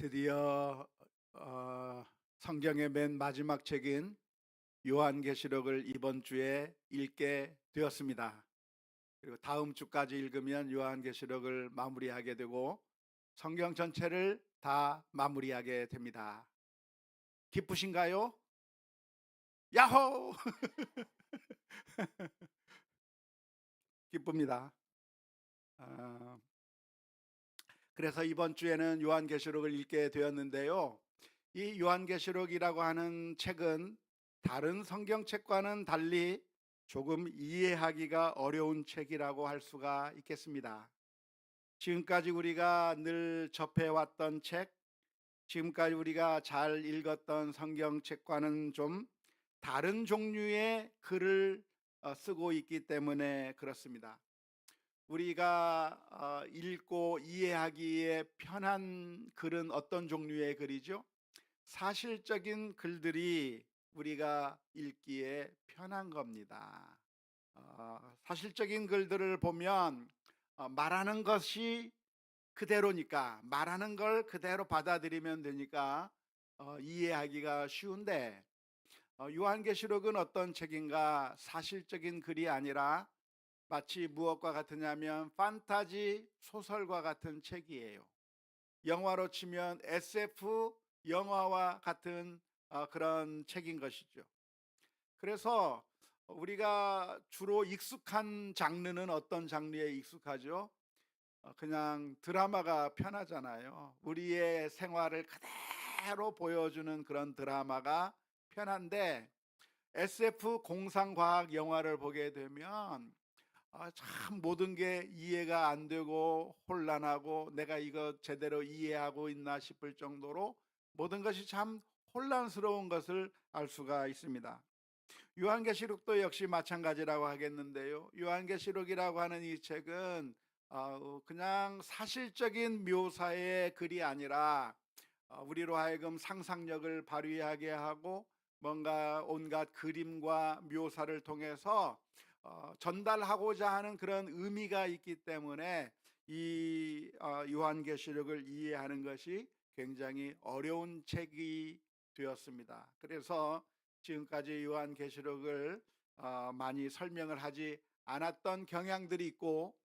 드디어 성경의 맨 마지막 책인 요한계시록을 이번 주에 읽게 되었습니다. 그리고 다음 주까지 읽으면 요한계시록을 마무리하게 되고 성경 전체를 다 마무리하게 됩니다. 기쁘신가요? 야호! 기쁩니다. 어, 그래서 이번 주에는 요한계시록을 읽게 되었는데요. 이 요한계시록이라고 하는 책은 다른 성경책과는 달리 조금 이해하기가 어려운 책이라고 할 수가 있겠습니다. 지금까지 우리가 늘 접해왔던 책, 지금까지 우리가 잘 읽었던 성경책과는 좀 다른 종류의 글을 쓰고 있기 때문에 그렇습니다. 우리가 읽고 이해하기에 편한 글은 어떤 종류의 글이죠? 사실적인 글들이 우리가 읽기에 편한 겁니다. 사실적인 글들을 보면 말하는 것이 그대로니까, 말하는 걸 그대로 받아들이면 되니까 이해하기가 쉬운데, 요한계시록은 어떤 책인가? 사실적인 글이 아니라 마치 무엇과 같으냐면 판타지 소설과 같은 책이에요. 영화로 치면 SF 영화와 같은 그런 책인 것이죠. 그래서 우리가 주로 익숙한 장르는 어떤 장르에 익숙하죠? 그냥 드라마가 편하잖아요. 우리의 생활을 그대로 보여주는 그런 드라마가 편한데, SF 공상과학 영화를 보게 되면 참 모든 게 이해가 안 되고 혼란하고 내가 이거 제대로 이해하고 있나 싶을 정도로 모든 것이 참 혼란스러운 것을 알 수가 있습니다. 요한계시록도 역시 마찬가지라고 하겠는데요. 요한계시록이라고 하는 이 책은 그냥 사실적인 묘사의 글이 아니라 우리로 하여금 상상력을 발휘하게 하고 뭔가 온갖 그림과 묘사를 통해서 전달하고자 하는 그런 의미가 있기 때문에 이 요한계시록을 이해하는 것이 굉장히 어려운 책이 되었습니다. 그래서 지금까지 요한계시록을 많이 설명을 하지 않았던 경향들이 있고,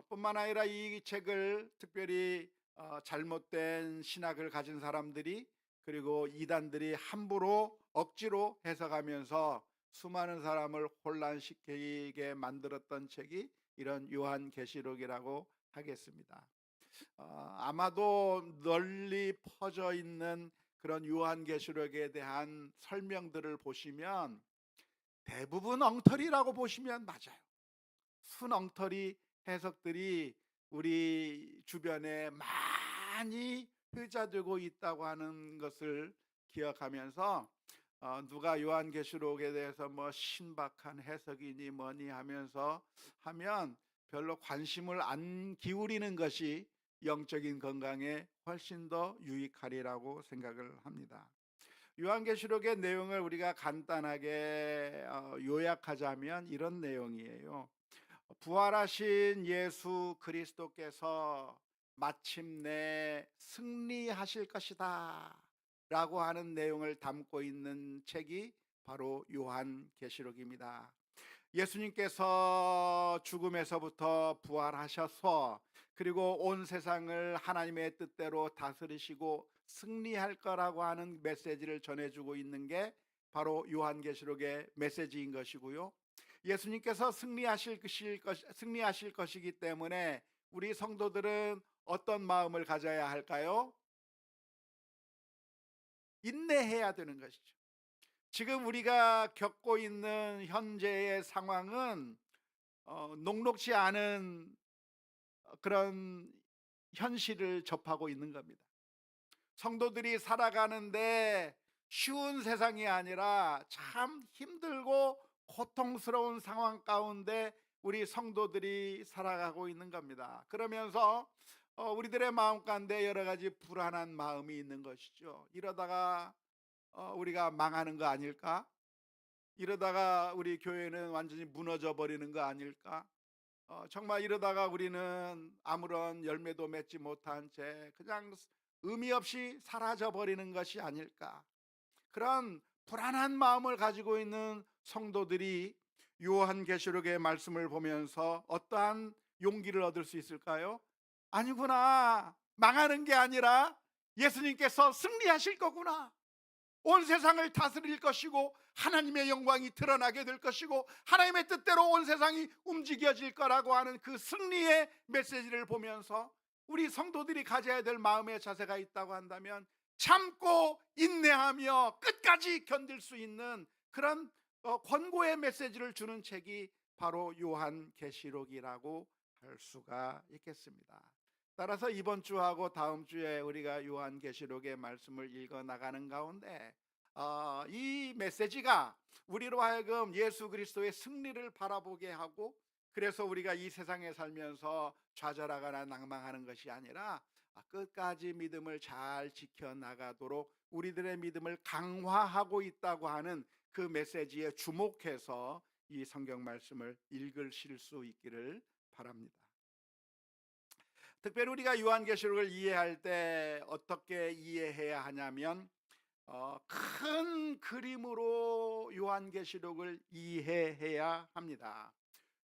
뿐만 아니라 이 책을 특별히 잘못된 신학을 가진 사람들이 그리고 이단들이 함부로 억지로 해석하면서 수많은 사람을 혼란시키게 만들었던 책이 이런 요한계시록이라고 하겠습니다. 아마도 널리 퍼져 있는 그런 요한계시록에 대한 설명들을 보시면 대부분 엉터리라고 보시면 맞아요. 순엉터리 해석들이 우리 주변에 많이 회자되고 있다고 하는 것을 기억하면서 누가 요한계시록에 대해서 뭐 신박한 해석이니 뭐니 하면서 하면 별로 관심을 안 기울이는 것이 영적인 건강에 훨씬 더 유익하리라고 생각을 합니다. 요한계시록의 내용을 우리가 간단하게 요약하자면 이런 내용이에요. 부활하신 예수 그리스도께서 마침내 승리하실 것이다 라고 하는 내용을 담고 있는 책이 바로 요한계시록입니다. 예수님께서 죽음에서부터 부활하셔서 그리고 온 세상을 하나님의 뜻대로 다스리시고 승리할 거라고 하는 메시지를 전해주고 있는 게 바로 요한계시록의 메시지인 것이고요. 예수님께서 승리하실 것이기 때문에 우리 성도들은 어떤 마음을 가져야 할까요? 인내해야 되는 것이죠. 지금 우리가 겪고 있는 현재의 상황은 녹록지 않은 그런 현실을 접하고 있는 겁니다. 성도들이 살아가는데 쉬운 세상이 아니라 참 힘들고 고통스러운 상황 가운데 우리 성도들이 살아가고 있는 겁니다. 그러면서 우리들의 마음 가운데 여러 가지 불안한 마음이 있는 것이죠. 이러다가 우리가 망하는 거 아닐까? 이러다가 우리 교회는 완전히 무너져 버리는 거 아닐까? 정말 이러다가 우리는 아무런 열매도 맺지 못한 채 그냥 의미 없이 사라져 버리는 것이 아닐까. 그런 불안한 마음을 가지고 있는 성도들이 요한계시록의 말씀을 보면서 어떠한 용기를 얻을 수 있을까요? 아니구나. 망하는 게 아니라 예수님께서 승리하실 거구나. 온 세상을 다스릴 것이고 하나님의 영광이 드러나게 될 것이고 하나님의 뜻대로 온 세상이 움직여질 거라고 하는 그 승리의 메시지를 보면서 우리 성도들이 가져야 될 마음의 자세가 있다고 한다면 참고 인내하며 끝까지 견딜 수 있는 그런 권고의 메시지를 주는 책이 바로 요한계시록이라고 할 수가 있겠습니다. 따라서 이번 주하고 다음 주에 우리가 요한계시록의 말씀을 읽어 나가는 가운데 이 메시지가 우리로 하여금 예수 그리스도의 승리를 바라보게 하고, 그래서 우리가 이 세상에 살면서 좌절하거나 낭망하는 것이 아니라 끝까지 믿음을 잘 지켜나가도록 우리들의 믿음을 강화하고 있다고 하는 그 메시지에 주목해서 이 성경 말씀을 읽으실 수 있기를 바랍니다. 특별히 우리가 요한계시록을 이해할 때 어떻게 이해해야 하냐면 큰 그림으로 요한계시록을 이해해야 합니다.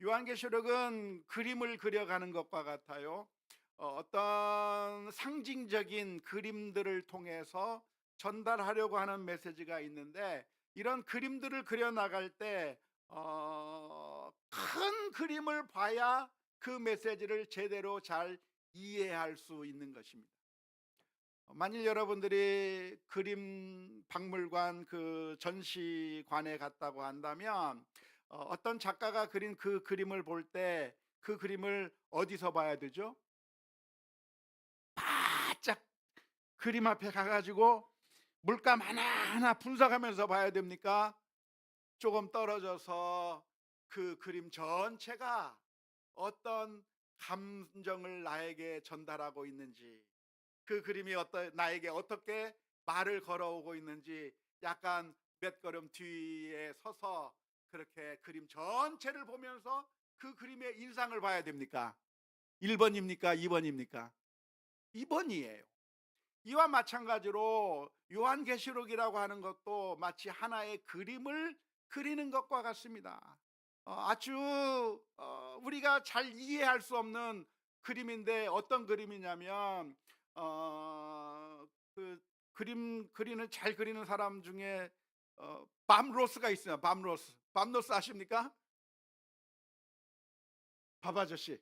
요한계시록은 그림을 그려가는 것과 같아요. 어떤 상징적인 그림들을 통해서 전달하려고 하는 메시지가 있는데, 이런 그림들을 그려나갈 때 큰 그림을 봐야 그 메시지를 제대로 잘 이해할 수 있는 것입니다. 만일 여러분들이 그림 박물관 그 전시관에 갔다고 한다면 어떤 작가가 그린 그 그림을 볼 때 그 그림을 어디서 봐야 되죠? 바짝 그림 앞에 가가지고 물감 하나하나 분석하면서 봐야 됩니까? 조금 떨어져서 그 그림 전체가 어떤 감정을 나에게 전달하고 있는지, 그 그림이 나에게 어떻게 말을 걸어오고 있는지 약간 몇 걸음 뒤에 서서 그렇게 그림 전체를 보면서 그 그림의 인상을 봐야 됩니까? 1번입니까? 2번입니까? 2번이에요. 이와 마찬가지로 요한계시록이라고 하는 것도 마치 하나의 그림을 그리는 것과 같습니다. 아주 우리가 잘 이해할 수 없는 그림인데, 어떤 그림이냐면 그 그림 그리는 잘 그리는 사람 중에 밤 로스가 있어요. 밤 로스 아십니까? 밥 아저씨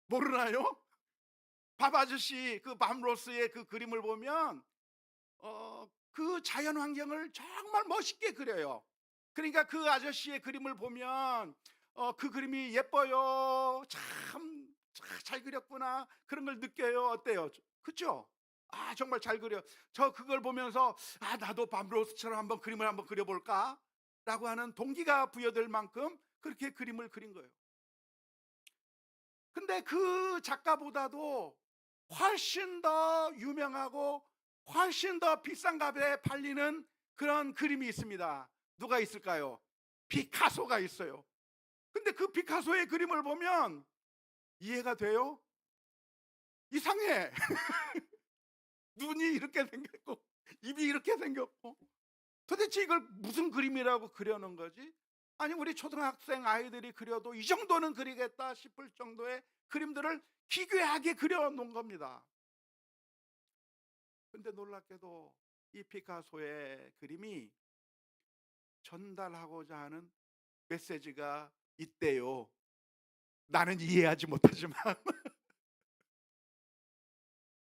모르나요? 밥 아저씨 그 밤 로스의 그 그림을 보면 그 자연 환경을 정말 멋있게 그려요. 그러니까 그 아저씨의 그림을 보면 그 그림이 예뻐요. 참 잘 그렸구나. 그런 걸 느껴요. 어때요? 그렇죠? 아, 정말 잘 그려. 저 그걸 보면서 나도 밤로스처럼 한번 그림을 한번 그려볼까? 라고 하는 동기가 부여될 만큼 그렇게 그림을 그린 거예요. 근데 그 작가보다도 훨씬 더 유명하고 훨씬 더 비싼 값에 팔리는 그런 그림이 있습니다. 누가 있을까요? 피카소가 있어요. 근데 그 피카소의 그림을 보면 이해가 돼요? 이상해. 눈이 이렇게 생겼고 입이 이렇게 생겼고, 도대체 이걸 무슨 그림이라고 그려놓은 거지? 아니, 우리 초등학생 아이들이 그려도 이 정도는 그리겠다 싶을 정도의 그림들을 기괴하게 그려놓은 겁니다. 근데 놀랍게도 이 피카소의 그림이 전달하고자 하는 메시지가 있대요. 나는 이해하지 못하지만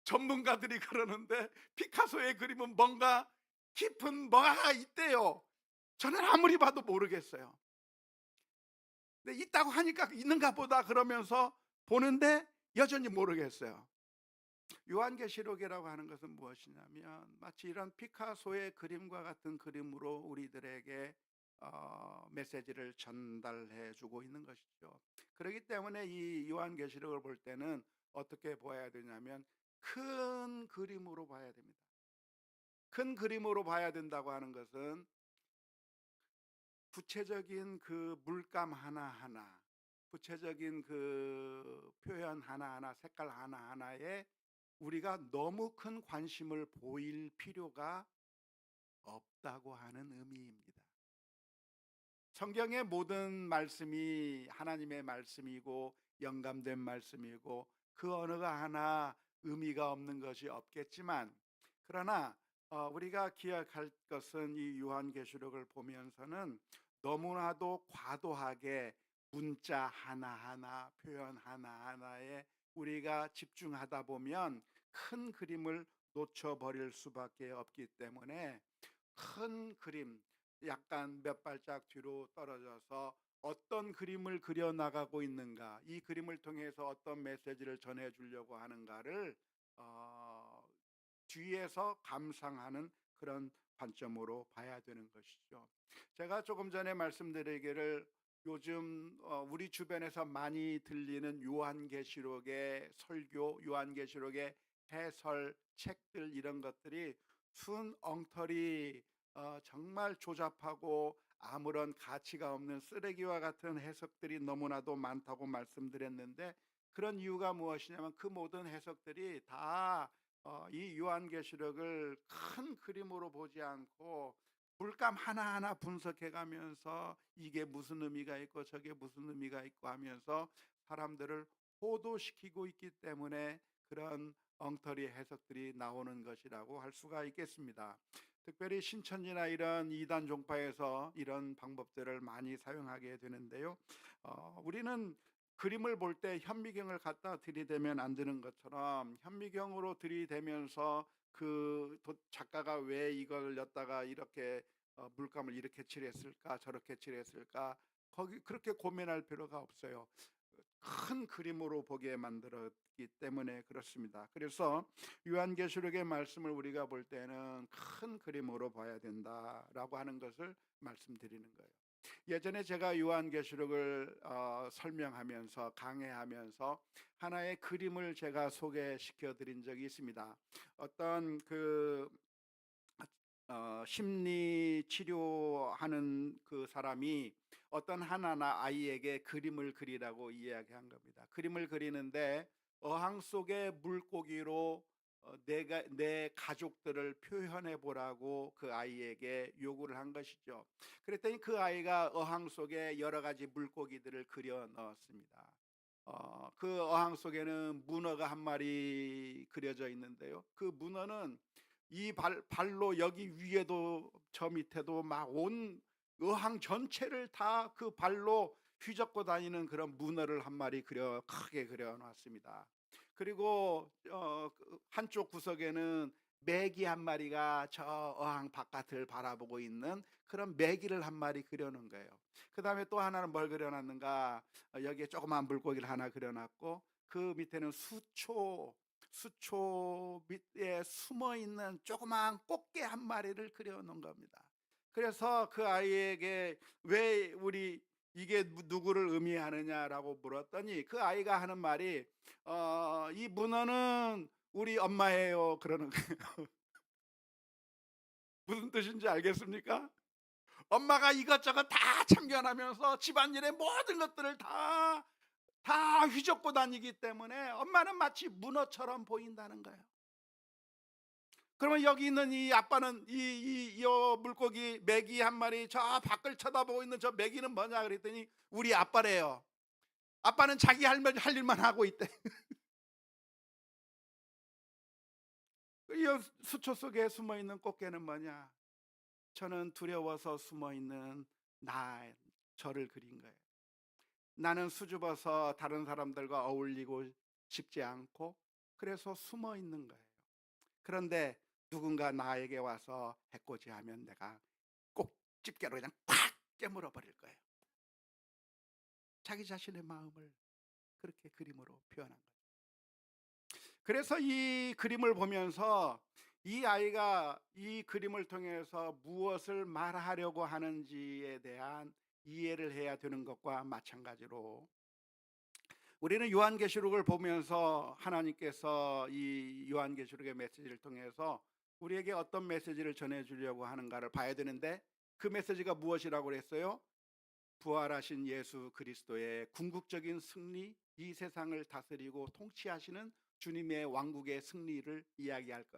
전문가들이 그러는데 피카소의 그림은 뭔가 깊은 뭐가 있대요. 저는 아무리 봐도 모르겠어요. 근데 있다고 하니까 있는가 보다 그러면서 보는데 여전히 모르겠어요. 요한계시록이라고 하는 것은 무엇이냐면 마치 이런 피카소의 그림과 같은 그림으로 우리들에게 메시지를 전달해 주고 있는 것이죠. 그렇기 때문에 이 요한계시록을 볼 때는 어떻게 보아야 되냐면 큰 그림으로 봐야 됩니다. 큰 그림으로 봐야 된다고 하는 것은 구체적인 그 물감 하나하나, 구체적인 그 표현 하나하나, 색깔 하나하나에 우리가 너무 큰 관심을 보일 필요가 없다고 하는 의미입니다. 성경의 모든 말씀이 하나님의 말씀이고 영감된 말씀이고 그 어느가 하나 의미가 없는 것이 없겠지만, 그러나 우리가 기억할 것은 이 요한계시록을 보면서는 너무나도 과도하게 문자 하나하나 표현 하나하나에 우리가 집중하다 보면 큰 그림을 놓쳐버릴 수밖에 없기 때문에, 큰 그림, 약간 몇 발짝 뒤로 떨어져서 어떤 그림을 그려 나가고 있는가, 이 그림을 통해서 어떤 메시지를 전해 주려고 하는가를 어, 뒤에서 감상하는 그런 관점으로 봐야 되는 것이죠. 제가 조금 전에 말씀드리기를, 요즘 우리 주변에서 많이 들리는 요한계시록의 설교, 요한계시록의 해설 책들, 이런 것들이 순 엉터리, 정말 조잡하고 아무런 가치가 없는 쓰레기와 같은 해석들이 너무나도 많다고 말씀드렸는데, 그런 이유가 무엇이냐면 그 모든 해석들이 다 이 요한계시록을 큰 그림으로 보지 않고 물감 하나하나 분석해 가면서 이게 무슨 의미가 있고 저게 무슨 의미가 있고 하면서 사람들을 호도시키고 있기 때문에 그런 엉터리 해석들이 나오는 것이라고 할 수가 있겠습니다. 특별히 신천지나 이런 이단 종파에서 이런 방법들을 많이 사용하게 되는데요. 우리는 그림을 볼 때 현미경을 갖다 들이대면 안 되는 것처럼, 현미경으로 들이대면서 그 작가가 왜 이걸 였다가 이렇게 물감을 이렇게 칠했을까 저렇게 칠했을까, 거기 그렇게 고민할 필요가 없어요. 큰 그림으로 보게 만들었기 때문에 그렇습니다. 그래서 요한계시록의 말씀을 우리가 볼 때는 큰 그림으로 봐야 된다라고 하는 것을 말씀드리는 거예요. 예전에 제가 요한계시록을 설명하면서 강해하면서 하나의 그림을 제가 소개시켜 드린 적이 있습니다. 어떤 심리 치료하는 그 사람이 어떤 하나나 아이에게 그림을 그리라고 이야기한 겁니다. 그림을 그리는데 어항 속의 물고기로 내가 내 가족들을 표현해 보라고 그 아이에게 요구를 한 것이죠. 그랬더니 그 아이가 어항 속에 여러 가지 물고기들을 그려 넣었습니다. 그 어항 속에는 문어가 한 마리 그려져 있는데요. 그 문어는 이 발로 여기 위에도 저 밑에도 막 온 어항 전체를 다 그 발로 휘젓고 다니는 그런 문어를 한 마리 크게 그려 놨습니다. 그리고 한쪽 구석에는 메기 한 마리가 저 어항 바깥을 바라보고 있는 그런 메기를 한 마리 그려 놓은 거예요. 그다음에 또 하나는 뭘 그려 놨는가, 여기에 조그만 물고기를 하나 그려 놨고, 그 밑에는 수초 밑에 숨어 있는 조그만 꽃게 한 마리를 그려 놓은 겁니다. 그래서 그 아이에게 왜 우리 이게 누구를 의미하느냐라고 물었더니 그 아이가 하는 말이 이 문어는 우리 엄마예요 그러는 거예요. 무슨 뜻인지 알겠습니까? 엄마가 이것저것 다 참견하면서 집안일의 모든 것들을 다 휘젓고 다니기 때문에 엄마는 마치 문어처럼 보인다는 거예요. 그러면 여기 있는 이 아빠는 이 물고기 메기 한 마리 저 밖을 쳐다보고 있는 저 메기는 뭐냐 그랬더니 우리 아빠래요. 아빠는 자기 할 일만 하고 있대. 이 수초 속에 숨어 있는 꽃게는 뭐냐? 저는 두려워서 숨어 있는 저를 그린 거예요. 나는 수줍어서 다른 사람들과 어울리고 싶지 않고 그래서 숨어 있는 거예요. 그런데 누군가 나에게 와서 해코지하면 내가 꼭 집게로 그냥 팍 깨물어 버릴 거예요. 자기 자신의 마음을 그렇게 그림으로 표현한 거예요. 그래서 이 그림을 보면서 이 아이가 이 그림을 통해서 무엇을 말하려고 하는지에 대한 이해를 해야 되는 것과 마찬가지로, 우리는 요한계시록을 보면서 하나님께서 이 요한계시록의 메시지를 통해서 우리에게 어떤 메시지를 전해주려고 하는가를 봐야 되는데, 그 메시지가 무엇이라고 그랬어요? 부활하신 예수 그리스도의 궁극적인 승리, 이 세상을 다스리고 통치하시는 주님의 왕국의 승리를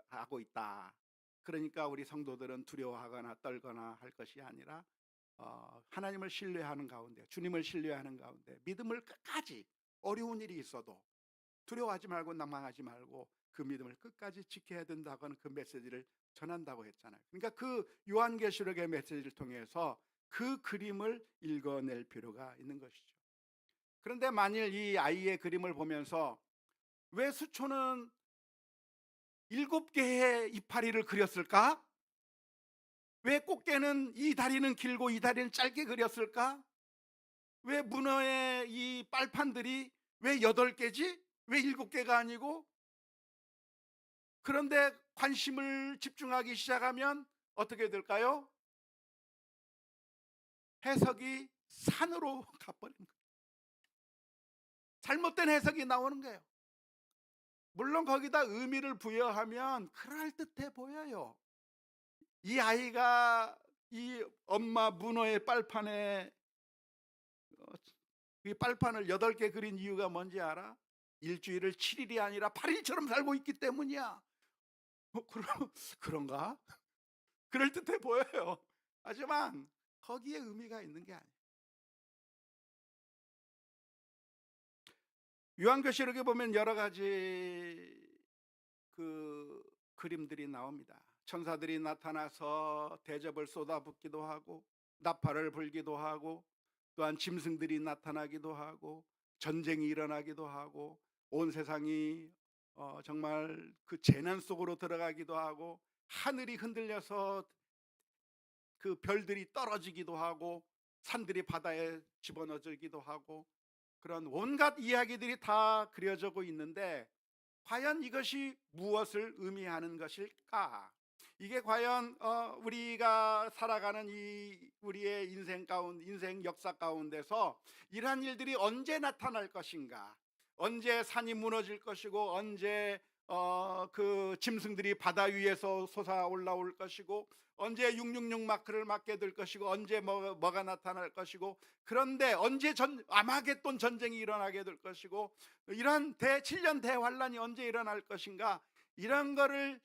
하고 있다. 그러니까 우리 성도들은 두려워하거나 떨거나 할 것이 아니라 하나님을 신뢰하는 가운데, 주님을 신뢰하는 가운데 믿음을 끝까지, 어려운 일이 있어도 두려워하지 말고 낭망하지 말고 그 믿음을 끝까지 지켜야 된다고 하는 그 메시지를 전한다고 했잖아요. 그러니까 그 요한계시록의 메시지를 통해서 그 그림을 읽어낼 필요가 있는 것이죠. 그런데 만일 이 아이의 그림을 보면서 왜 수초는 7개의 이파리를 그렸을까? 왜 꽃게는 이 다리는 길고 이 다리는 짧게 그렸을까? 왜 문어의 이 빨판들이 왜 8개지? 왜 7개가 아니고? 그런데 관심을 집중하기 시작하면 어떻게 될까요? 해석이 산으로 가버린 거예요. 잘못된 해석이 나오는 거예요. 물론 거기다 의미를 부여하면 그럴듯해 보여요. 이 아이가 이 엄마 문어의 빨판에 이 빨판을 8개 그린 이유가 뭔지 알아? 일주일을 7일이 아니라 8일처럼 살고 있기 때문이야. 그런가? 그럴듯해 보여요. 하지만 거기에 의미가 있는 게 아니에요. 요한계시록에 보면 여러 가지 그 그림들이 나옵니다. 천사들이 나타나서 대접을 쏟아붓기도 하고 나팔을 불기도 하고 또한 짐승들이 나타나기도 하고 전쟁이 일어나기도 하고 온 세상이 정말 그 재난 속으로 들어가기도 하고 하늘이 흔들려서 그 별들이 떨어지기도 하고 산들이 바다에 집어넣어지기도 하고 그런 온갖 이야기들이 다 그려지고 있는데 과연 이것이 무엇을 의미하는 것일까? 이게 과연 우리가 살아가는 이 우리의 인생 역사 가운데서 이러한 일들이 언제 나타날 것인가? 언제 산이 무너질 것이고 언제 그 짐승들이 바다 위에서 솟아 올라올 것이고 언제 666 마크를 맞게 될 것이고 언제 뭐가 나타날 것이고 그런데 언제 아마겟돈 전쟁이 일어나게 될 것이고 이런 7년 대환란이 언제 일어날 것인가 이런 거를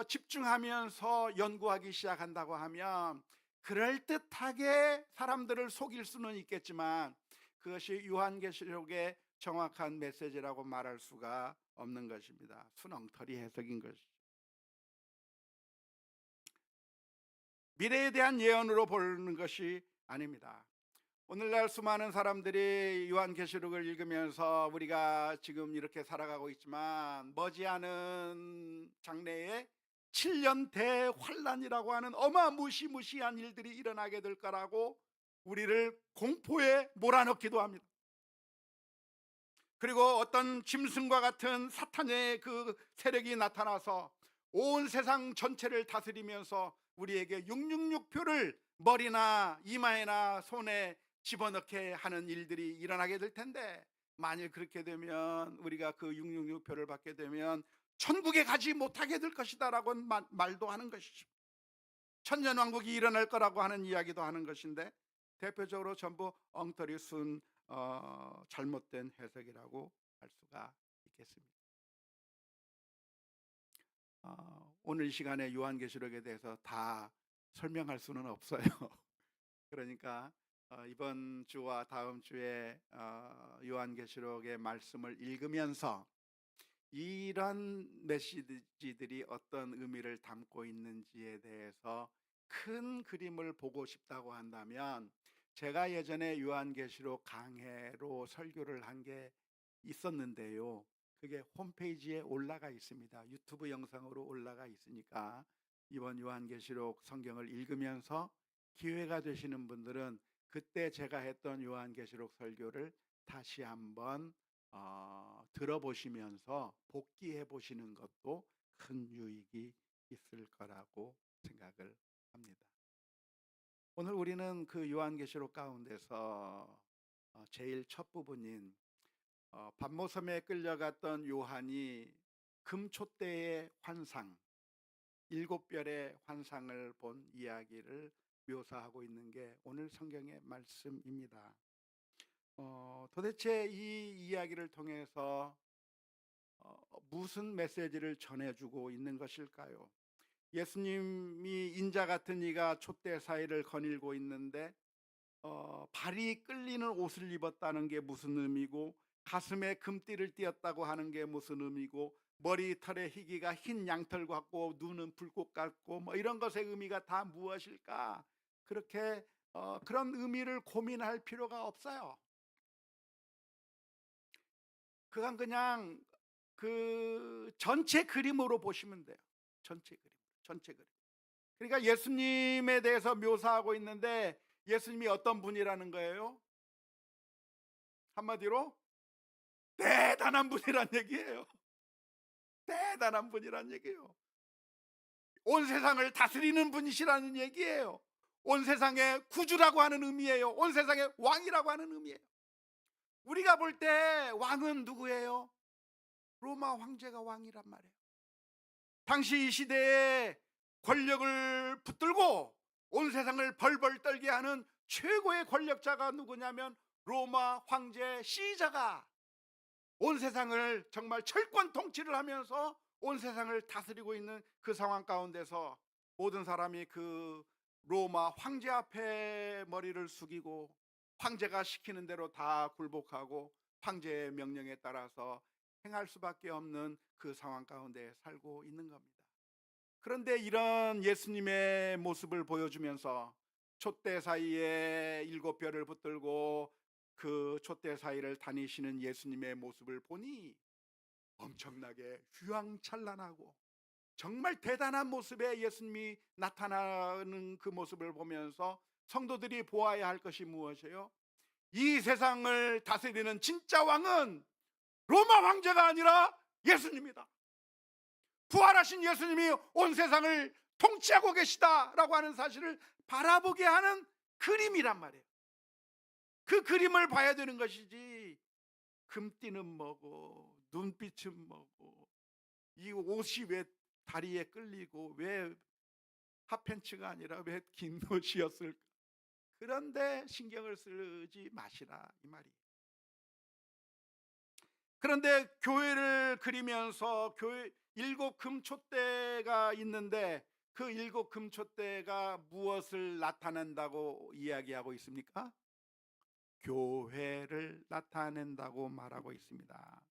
집중하면서 연구하기 시작한다고 하면 그럴듯하게 사람들을 속일 수는 있겠지만 그것이 요한계시록의 정확한 메시지라고 말할 수가 없는 것입니다. 순엉터리 해석인 것이죠. 미래에 대한 예언으로 보는 것이 아닙니다. 오늘날 수많은 사람들이 요한계시록을 읽으면서 우리가 지금 이렇게 살아가고 있지만 머지않은 장래에 7년 대환란이라고 하는 어마무시무시한 일들이 일어나게 될 거라고 우리를 공포에 몰아넣기도 합니다. 그리고 어떤 짐승과 같은 사탄의 그 세력이 나타나서 온 세상 전체를 다스리면서 우리에게 666표를 머리나 이마에나 손에 집어넣게 하는 일들이 일어나게 될 텐데 만일 그렇게 되면 우리가 그 666표를 받게 되면 천국에 가지 못하게 될 것이다 라고 말도 하는 것이죠. 천년왕국이 일어날 거라고 하는 이야기도 하는 것인데 대표적으로 전부 엉터리 순 잘못된 해석이라고 할 수가 있겠습니다. 오늘 이 시간에 요한계시록에 대해서 다 설명할 수는 없어요. 그러니까 이번 주와 다음 주에 요한계시록의 말씀을 읽으면서 이런 메시지들이 어떤 의미를 담고 있는지에 대해서 큰 그림을 보고 싶다고 한다면 제가 예전에 요한계시록 강해로 설교를 한 게 있었는데요. 그게 홈페이지에 올라가 있습니다. 유튜브 영상으로 올라가 있으니까 이번 요한계시록 성경을 읽으면서 기회가 되시는 분들은 그때 제가 했던 요한계시록 설교를 다시 한번 들어보시면서 복기해 보시는 것도 큰 유익이 있을 거라고 생각을 합니다. 오늘 우리는 그 요한계시록 가운데서 제일 첫 부분인 반모섬에 끌려갔던 요한이 금촛대의 환상, 7별의 환상을 본 이야기를 묘사하고 있는 게 오늘 성경의 말씀입니다. 도대체 이 이야기를 통해서 무슨 메시지를 전해주고 있는 것일까요? 예수님이 인자 같은 이가 촛대 사이를 거닐고 있는데 발이 끌리는 옷을 입었다는 게 무슨 의미고, 가슴에 금띠를 띄었다고 하는 게 무슨 의미고, 머리털의 희기가 흰 양털 같고 눈은 불꽃 같고 뭐 이런 것의 의미가 다 무엇일까? 그렇게 그런 의미를 고민할 필요가 없어요. 그건 그냥 그 전체 그림으로 보시면 돼요. 전체 그림, 전체 그림. 그러니까 예수님에 대해서 묘사하고 있는데, 예수님이 어떤 분이라는 거예요? 한마디로 대단한 분이란 얘기예요. 대단한 분이란 얘기예요. 온 세상을 다스리는 분이시라는 얘기예요. 온 세상의 구주라고 하는 의미예요. 온 세상의 왕이라고 하는 의미예요. 우리가 볼 때 왕은 누구예요? 로마 황제가 왕이란 말이에요. 당시 이 시대에 권력을 붙들고 온 세상을 벌벌 떨게 하는 최고의 권력자가 누구냐면 로마 황제 시저가 온 세상을 정말 철권 통치를 하면서 온 세상을 다스리고 있는 그 상황 가운데서, 모든 사람이 그 로마 황제 앞에 머리를 숙이고 황제가 시키는 대로 다 굴복하고 황제의 명령에 따라서 행할 수밖에 없는 그 상황 가운데 살고 있는 겁니다. 그런데 이런 예수님의 모습을 보여주면서 촛대 사이에 일곱 별을 붙들고 그 촛대 사이를 다니시는 예수님의 모습을 보니 엄청나게 휘황찬란하고 정말 대단한 모습의 예수님이 나타나는 그 모습을 보면서 성도들이 보아야 할 것이 무엇이에요? 이 세상을 다스리는 진짜 왕은 로마 황제가 아니라 예수님이다. 부활하신 예수님이 온 세상을 통치하고 계시다라고 하는 사실을 바라보게 하는 그림이란 말이에요. 그 그림을 봐야 되는 것이지, 금띠는 뭐고 눈빛은 뭐고 이 옷이 왜 다리에 끌리고 왜 핫팬츠가 아니라 왜 긴 옷이었을까, 그런데 신경을 쓰지 마시라 이 말이에요. 그런데 교회를 그리면서 교회 일곱 금촛대가 있는데, 그 일곱 금촛대가 무엇을 나타낸다고 이야기하고 있습니까? 교회를 나타낸다고 말하고 있습니다.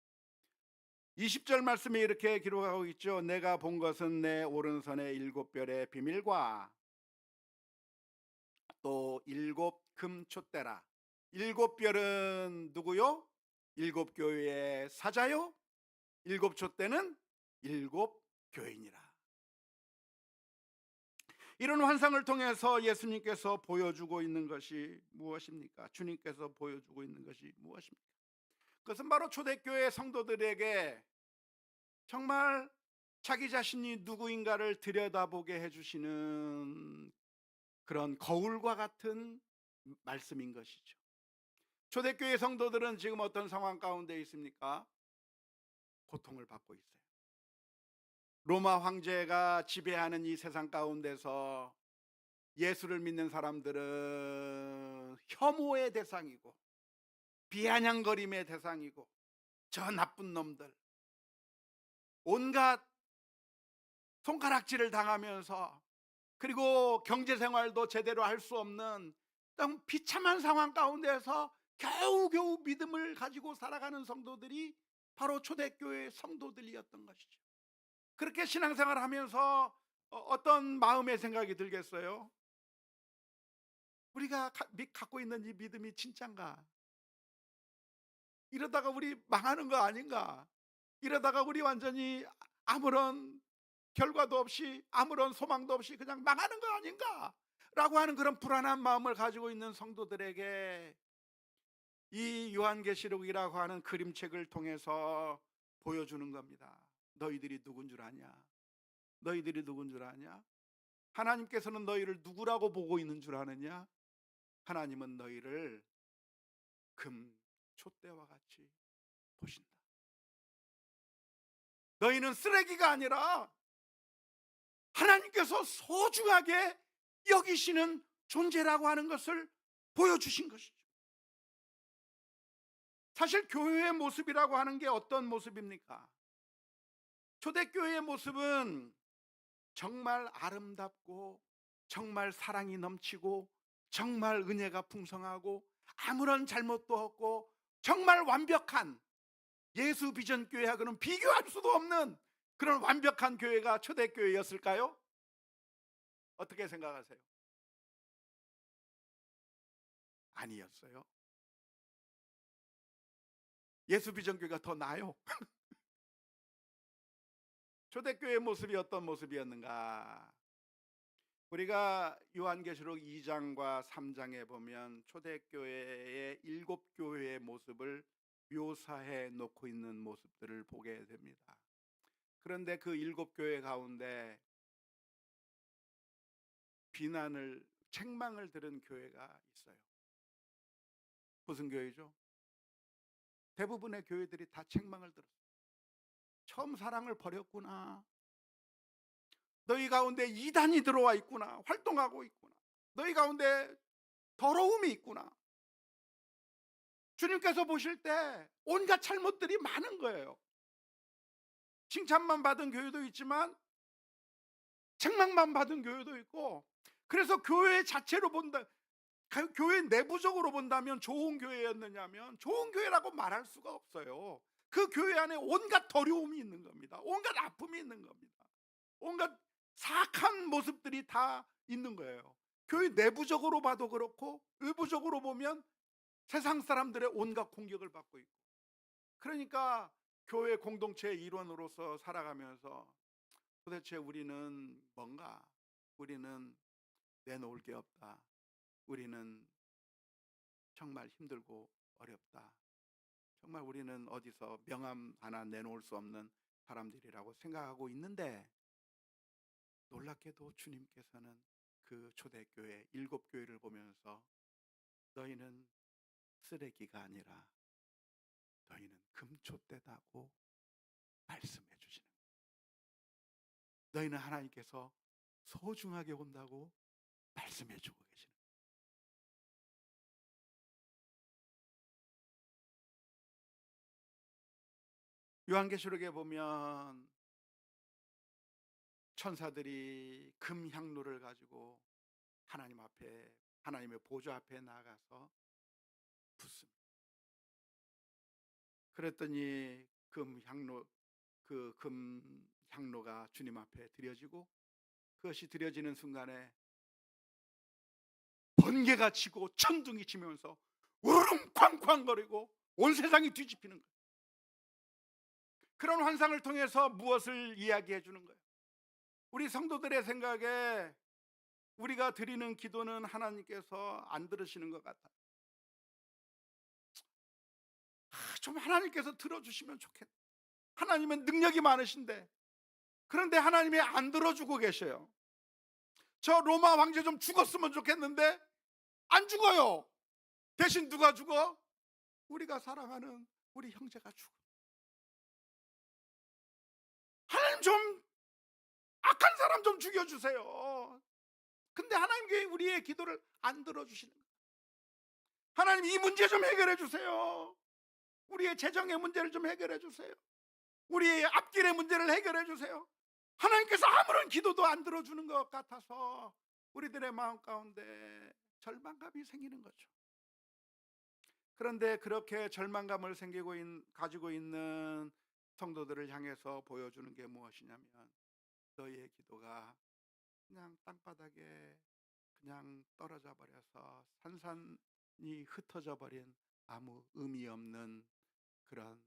20절 말씀에 이렇게 기록하고 있죠. 내가 본 것은 내 오른손의 일곱 별의 비밀과 또 일곱 금촛대라. 일곱 별은 누구요? 일곱 교회의 사자요. 일곱 촛대는 일곱 교인이라. 이런 환상을 통해서 예수님께서 보여주고 있는 것이 무엇입니까? 주님께서 보여주고 있는 것이 무엇입니까? 그것은 바로 초대교회 성도들에게 정말 자기 자신이 누구인가를 들여다보게 해주시는 그런 거울과 같은 말씀인 것이죠. 초대교회 성도들은 지금 어떤 상황 가운데 있습니까? 고통을 받고 있어요. 로마 황제가 지배하는 이 세상 가운데서 예수를 믿는 사람들은 혐오의 대상이고 비아냥거림의 대상이고, 저 나쁜 놈들, 온갖 손가락질을 당하면서, 그리고 경제생활도 제대로 할 수 없는 너무 비참한 상황 가운데서 겨우겨우 믿음을 가지고 살아가는 성도들이 바로 초대교회 성도들이었던 것이죠. 그렇게 신앙생활을 하면서 어떤 마음의 생각이 들겠어요? 우리가 갖고 있는 이 믿음이 진짠가? 이러다가 우리 망하는 거 아닌가? 이러다가 우리 완전히 아무런 결과도 없이 아무런 소망도 없이 그냥 망하는 거 아닌가? 라고 하는 그런 불안한 마음을 가지고 있는 성도들에게 이 요한계시록이라고 하는 그림책을 통해서 보여주는 겁니다. 너희들이 누군 줄 아냐? 너희들이 누군 줄 아냐? 하나님께서는 너희를 누구라고 보고 있는 줄 아느냐? 하나님은 너희를 금 촛대와 같이 보신다. 너희는 쓰레기가 아니라 하나님께서 소중하게 여기시는 존재라고 하는 것을 보여주신 것이죠. 사실 교회의 모습이라고 하는 게 어떤 모습입니까? 초대교회의 모습은 정말 아름답고 정말 사랑이 넘치고 정말 은혜가 풍성하고 아무런 잘못도 없고 정말 완벽한, 예수 비전 교회하고는 비교할 수도 없는 그런 완벽한 교회가 초대교회였을까요? 어떻게 생각하세요? 아니었어요. 예수 비전 교회가 더 나아요. 초대교회의 모습이 어떤 모습이었는가? 우리가 요한계시록 2장과 3장에 보면 초대교회의 7교회의 모습을 묘사해 놓고 있는 모습들을 보게 됩니다. 그런데 그 7교회 가운데 비난을, 책망을 들은 교회가 있어요. 무슨 교회죠? 대부분의 교회들이 다 책망을 들었어요. 처음 사랑을 버렸구나. 너희 가운데 이단이 들어와 있구나. 활동하고 있구나. 너희 가운데 더러움이 있구나. 주님께서 보실 때 온갖 잘못들이 많은 거예요. 칭찬만 받은 교회도 있지만 책망만 받은 교회도 있고, 그래서 교회 자체로 본다, 교회 내부적으로 본다면 좋은 교회였느냐면 좋은 교회라고 말할 수가 없어요. 그 교회 안에 온갖 더러움이 있는 겁니다. 온갖 아픔이 있는 겁니다. 온갖 사악한 모습들이 다 있는 거예요. 교회 내부적으로 봐도 그렇고 외부적으로 보면 세상 사람들의 온갖 공격을 받고 있고, 그러니까 교회 공동체의 일원으로서 살아가면서 도대체 우리는 뭔가, 우리는 내놓을 게 없다, 우리는 정말 힘들고 어렵다, 정말 우리는 어디서 명함 하나 내놓을 수 없는 사람들이라고 생각하고 있는데, 놀랍게도 주님께서는 그 초대교회 7교회를 보면서 너희는 쓰레기가 아니라 너희는 금초대다고 말씀해 주시는 거예요. 너희는 하나님께서 소중하게 본다고 말씀해 주고 계시는 거예요. 요한계시록에 보면 천사들이 금향로를 가지고 하나님 앞에, 하나님의 보좌 앞에 나가서 붓습니다. 그랬더니 그 금향로가 주님 앞에 드려지고, 그것이 드려지는 순간에 번개가 치고 천둥이 치면서 우르릉 쾅쾅거리고 온 세상이 뒤집히는 거예요. 그런 환상을 통해서 무엇을 이야기해 주는 거예요? 우리 성도들의 생각에 우리가 드리는 기도는 하나님께서 안 들으시는 것 같아요. 좀 하나님께서 들어주시면 좋겠다. 하나님은 능력이 많으신데, 그런데 하나님이 안 들어주고 계셔요. 저 로마 황제 좀 죽었으면 좋겠는데 안 죽어요. 대신 누가 죽어? 우리가 사랑하는 우리 형제가 죽어. 하나님 좀 악한 사람 좀 죽여주세요. 근데 하나님께 우리의 기도를 안 들어주시는 거예요. 하나님 이 문제 좀 해결해 주세요. 우리의 재정의 문제를 좀 해결해 주세요. 우리의 앞길의 문제를 해결해 주세요. 하나님께서 아무런 기도도 안 들어주는 것 같아서 우리들의 마음 가운데 절망감이 생기는 거죠. 그런데 그렇게 절망감을 가지고 있는 성도들을 향해서 보여주는 게 무엇이냐면, 너희의 기도가 그냥 땅바닥에 그냥 떨어져 버려서 산산이 흩어져 버린 아무 의미 없는 그런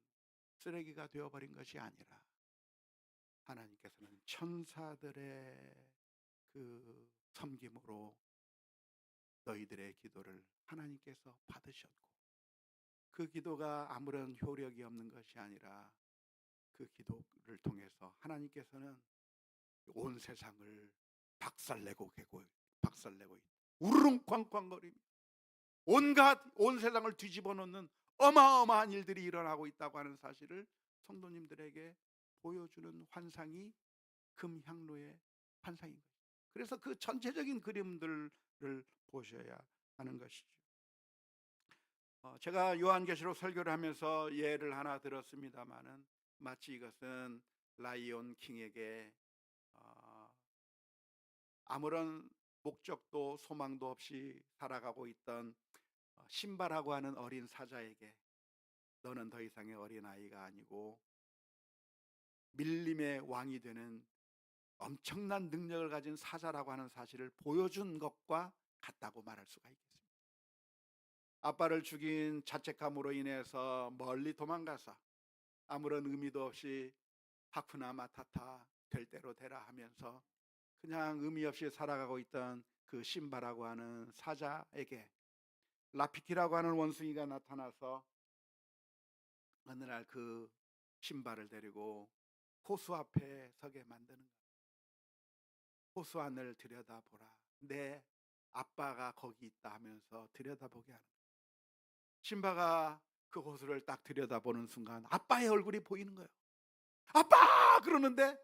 쓰레기가 되어버린 것이 아니라, 하나님께서는 천사들의 그 섬김으로 너희들의 기도를 하나님께서 받으셨고, 그 기도가 아무런 효력이 없는 것이 아니라 그 기도를 통해서 하나님께서는 온 세상을 박살내고 우르릉 쾅쾅거리며 온갖 온 세상을 뒤집어 놓는 어마어마한 일들이 일어나고 있다고 하는 사실을 성도님들에게 보여주는 환상이 금향로의 환상인 거죠. 그래서 그 전체적인 그림들을 보셔야 하는 것이죠. 제가 요한계시록 설교를 하면서 예를 하나 들었습니다마는, 마치 이것은 라이온 킹에게 어, 아무런 목적도 소망도 없이 살아가고 있던 신바라고 하는 어린 사자에게 너는 더 이상의 어린아이가 아니고 밀림의 왕이 되는 엄청난 능력을 가진 사자라고 하는 사실을 보여준 것과 같다고 말할 수가 있겠습니다. 아빠를 죽인 자책감으로 인해서 멀리 도망가서 아무런 의미도 없이 하쿠나 마타타 될 대로 되라 하면서 그냥 의미 없이 살아가고 있던 그 신바라고 하는 사자에게 라피키라고 하는 원숭이가 나타나서 어느 날 그 신바를 데리고 호수 앞에 서게 만드는 거예요. 호수 안을 들여다보라. 내 아빠가 거기 있다 하면서 들여다보게 하는 거예요. 신바가 그 호수를 딱 들여다보는 순간 아빠의 얼굴이 보이는 거예요. 아빠! 그러는데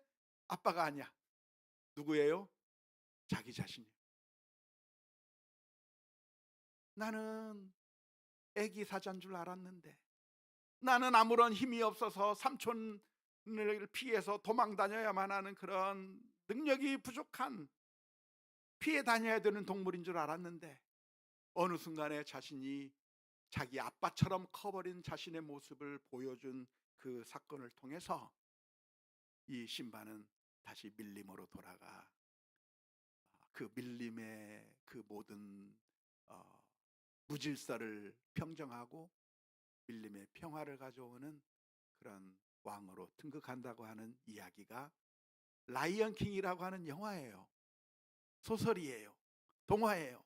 아빠가 아니야. 누구예요? 자기 자신이에요. 나는 애기 사자인 줄 알았는데, 나는 아무런 힘이 없어서 삼촌을 피해서 도망 다녀야만 하는 그런 능력이 부족한 피해 다녀야 되는 동물인 줄 알았는데, 어느 순간에 자신이 자기 아빠처럼 커버린 자신의 모습을 보여준 그 사건을 통해서 이 신바는 다시 밀림으로 돌아가 그 밀림의 그 모든 무질서를 평정하고 밀림의 평화를 가져오는 그런 왕으로 등극한다고 하는 이야기가 라이언 킹이라고 하는 영화예요. 소설이에요. 동화예요.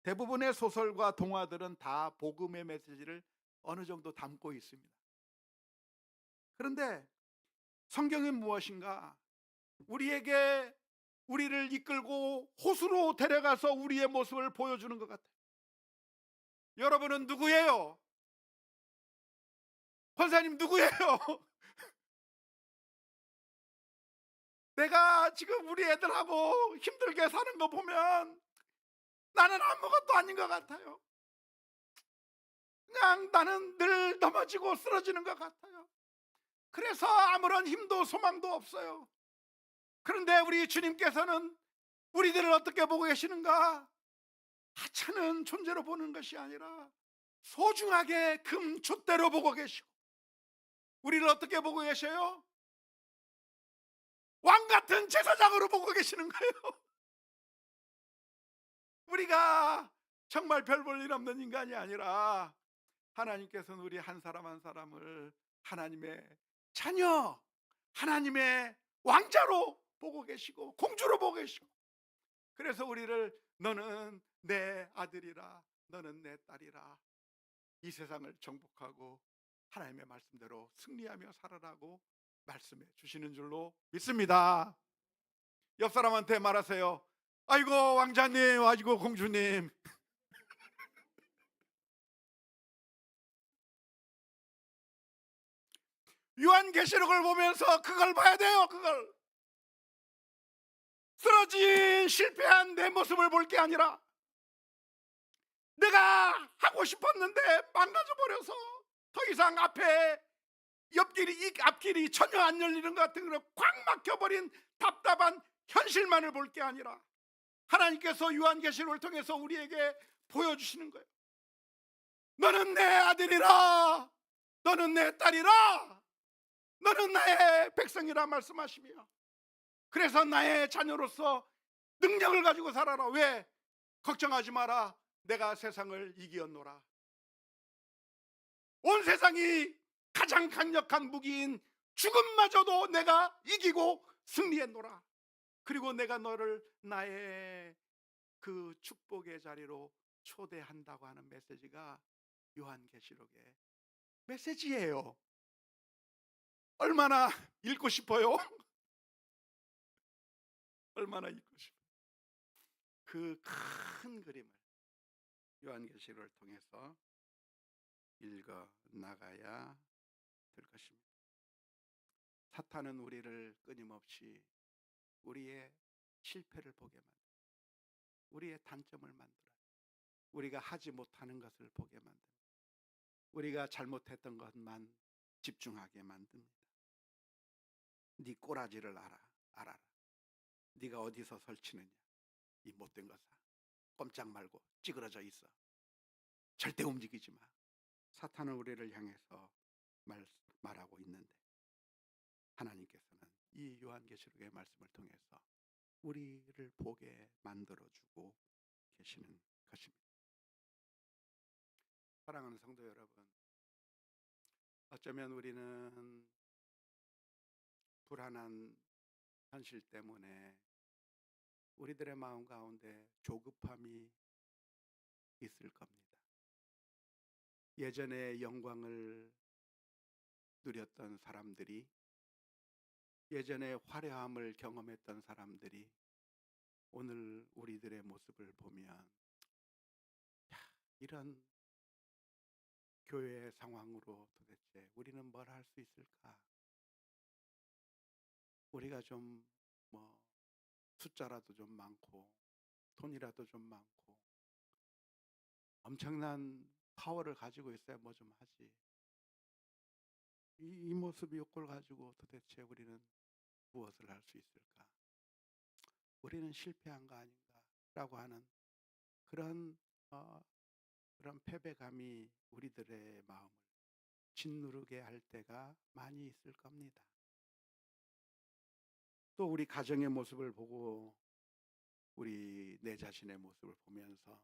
대부분의 소설과 동화들은 다 복음의 메시지를 어느 정도 담고 있습니다. 그런데 성경은 무엇인가? 우리를 이끌고 호수로 데려가서 우리의 모습을 보여주는 것 같아요. 여러분은 누구예요? 권사님 누구예요? 내가 지금 우리 애들하고 힘들게 사는 거 보면 나는 아무것도 아닌 것 같아요. 그냥 나는 늘 넘어지고 쓰러지는 것 같아요. 그래서 아무런 힘도 소망도 없어요. 그런데 우리 주님께서는 우리들을 어떻게 보고 계시는가? 하찮은 존재로 보는 것이 아니라 소중하게 금촛대로 보고 계시고, 우리를 어떻게 보고 계셔요? 왕같은 제사장으로 보고 계시는 거예요. 우리가 정말 별 볼 일 없는 인간이 아니라 하나님께서는 우리 한 사람 한 사람을 하나님의 자녀, 하나님의 왕자로 보고 계시고 공주로 보고 계시고, 그래서 우리를 너는 내 아들이라, 너는 내 딸이라, 이 세상을 정복하고 하나님의 말씀대로 승리하며 살아라고 말씀해 주시는 줄로 믿습니다. 옆 사람한테 말하세요. 아이고 왕자님, 아이고 공주님. 요한계시록을 보면서 그걸 봐야 돼요. 그걸 쓰러진 실패한 내 모습을 볼 게 아니라 내가 하고 싶었는데 망가져 버려서 더 이상 앞길이 전혀 안 열리는 것 같은 그런 꽉 막혀버린 답답한 현실만을 볼 게 아니라 하나님께서 요한계시록을 통해서 우리에게 보여주시는 거예요. 너는 내 아들이라, 너는 내 딸이라, 너는 나의 백성이라 말씀하시며, 그래서 나의 자녀로서 능력을 가지고 살아라. 왜? 걱정하지 마라. 내가 세상을 이기었노라. 온 세상이 가장 강력한 무기인 죽음마저도 내가 이기고 승리했노라. 그리고 내가 너를 나의 그 축복의 자리로 초대한다고 하는 메시지가 요한계시록의 메시지예요. 얼마나 읽고 싶어요? 얼마나 읽고 싶어요? 그 큰 그림을 요한계시록을 통해서 읽어 나가야 될 것입니다. 사탄은 우리를 끊임없이 우리의 실패를 보게 만들어요. 우리의 단점을 만들어요. 우리가 하지 못하는 것을 보게 만들어요. 우리가 잘못했던 것만 집중하게 만듭니다. 네 꼬라지를 알아라. 네가 어디서 설치느냐. 이 못된 것아. 꼼짝 말고 찌그러져 있어. 절대 움직이지 마. 사탄은 우리를 향해서 말하고 있는데 하나님께서는 이 요한계시록의 말씀을 통해서 우리를 보게 만들어주고 계시는 것입니다. 사랑하는 성도 여러분, 어쩌면 우리는 불안한 현실 때문에 우리들의 마음 가운데 조급함이 있을 겁니다. 예전에 영광을 누렸던 사람들이, 예전에 화려함을 경험했던 사람들이 오늘 우리들의 모습을 보면 이런 교회의 상황으로 도대체 우리는 뭘 할 수 있을까? 우리가 좀 뭐 숫자라도 좀 많고 돈이라도 좀 많고 엄청난 파워를 가지고 있어야 뭐 좀 하지. 이 모습 욕구를 가지고 도대체 우리는 무엇을 할 수 있을까? 우리는 실패한 거 아닌가라고 하는 그런 어, 그런 패배감이 우리들의 마음을 짓누르게 할 때가 많이 있을 겁니다. 또 우리 가정의 모습을 보고 우리 내 자신의 모습을 보면서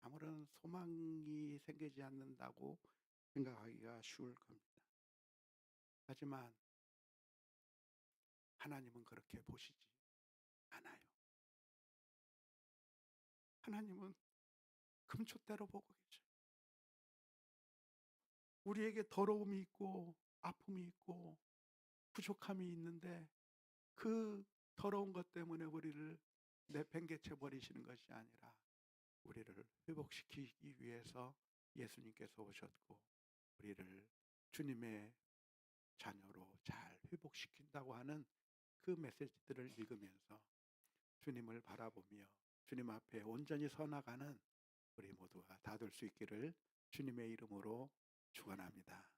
아무런 소망이 생기지 않는다고 생각하기가 쉬울 겁니다. 하지만 하나님은 그렇게 보시지 않아요. 하나님은 금초대로 보고 계셔요. 우리에게 더러움이 있고 아픔이 있고 부족함이 있는데 그 더러운 것 때문에 우리를 내팽개쳐 버리시는 것이 아니라 우리를 회복시키기 위해서 예수님께서 오셨고 우리를 주님의 자녀로 잘 회복시킨다고 하는 그 메시지들을 읽으면서 주님을 바라보며 주님 앞에 온전히 서 나가는 우리 모두가 다 될 수 있기를 주님의 이름으로 축원합니다.